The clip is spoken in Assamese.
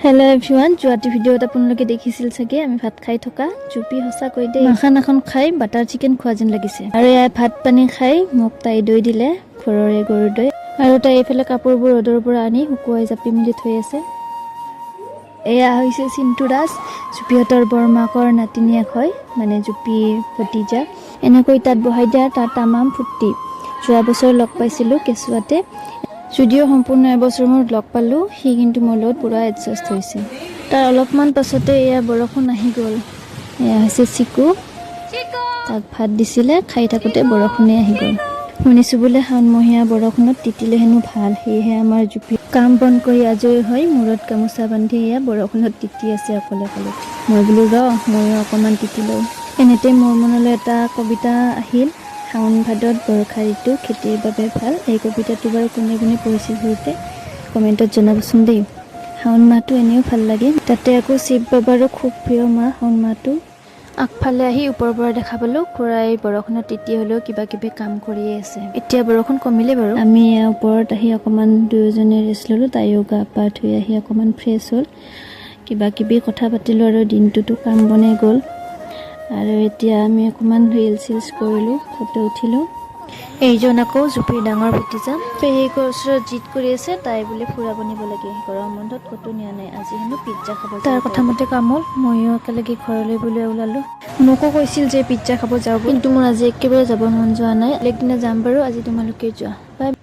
हेलो एवरीवन जुआती ভিডিঅ'ত আপোনালোকে দেখিছিল চাগে আমি ভাত খাই থকা জুপি হসা কৈ দে মাখানাখন খাই বাটাৰ চিকেন খোৱা যেন লাগিছে আৰু এই ভাত পানী খাই মোক তাই দৈ দিলে ঘৰৰে গৰু দৈ আৰু তাই এফালে কাপোৰবোৰ ৰ'দৰ পৰা আনি শুকুৱাই জাপি মিলি থৈ আছে এয়া হৈছে চিন্তু দাস জুপিহঁতৰ বৰমাকৰ নাতিনিয়েক হয় মানে জুপি ভতিজা এনেকৈ তাত বহাই দিয়া তাত তামাম ফুৰ্তি যোৱা বছৰ লগ পাইছিলোঁ কেঁচুৱাতে যদিও সম্পূৰ্ণ এবছৰ মোৰ লগ পালোঁ সি কিন্তু মোৰ লগত পুৰা এডজাষ্ট হৈছে তাৰ অলপমান পাছতে এয়া বৰষুণ আহি গ'ল এয়া হৈছে চিকু তাক ভাত দিছিলে খাই থাকোঁতে বৰষুণে আহি গ'ল শুনিছোঁ বোলে শাওণমহীয়া বৰষুণত তিতিলে হেনো ভাল সেয়েহে আমাৰ জুপি কাম বন কৰি আজৰি হৈ মূৰত গামোচা বান্ধি এয়া বৰষুণত তিতি আছে অকলে অকলে মই বোলো ময়ো অকণমান তিতি লওঁ এনেতে মোৰ মনলৈ এটা কবিতা আহিল শাওণ ভাদত বৰষা ঋতু খেতিৰ বাবে ভাল এই কবিতাটো বাৰু কোনে কোনে পঢ়িছিল সৰুতে কমেণ্টত জনাবচোন দেই শাওণ মাহটো এনেও ভাল লাগে তাতে আকৌ শিৱ বাবাৰো খুব প্ৰিয় মাহ শাওণ মাহটো আগফালে আহি ওপৰৰ পৰা দেখা পালোঁ খুৰাই বৰষুণত তিতি হ'লেও কিবা কিবি কাম কৰিয়ে আছে এতিয়া বৰষুণ কমিলে বাৰু আমি ওপৰত আহি অকণমান দুয়োজনে ৰেষ্ট ল'লোঁ তাইও গা পা ধুই আহি অকণমান ফ্ৰেছ হ'ল কিবা কিবি কথা পাতিলোঁ আৰু দিনটোতো কাম বনে গ'ল আৰু এতিয়া আমি অকণমান ৰিলছ কৰিলোঁ ফটো উঠিলোঁ এইজন আকৌ জুপিৰ ডাঙৰ ভতিজা পেহীকৰ ওচৰত জিদ কৰি আছে তাই বোলে ফুৰাব নিব লাগে গৰম বন্ধত ক'তো নিয়া নাই আজি হেনো পিজ্জা খাব তাৰ কথা মতে কাম হ'ল ময়ো একেলগে ঘৰলৈ বুলি ওলালোঁ মোকো কৈছিল যে পিজ্জা খাব যাওঁ কিন্তু মোৰ আজি একেবাৰে যাব মন যোৱা নাই বেলেগ দিনা যাম বাৰু আজি তোমালোকে যোৱা বাই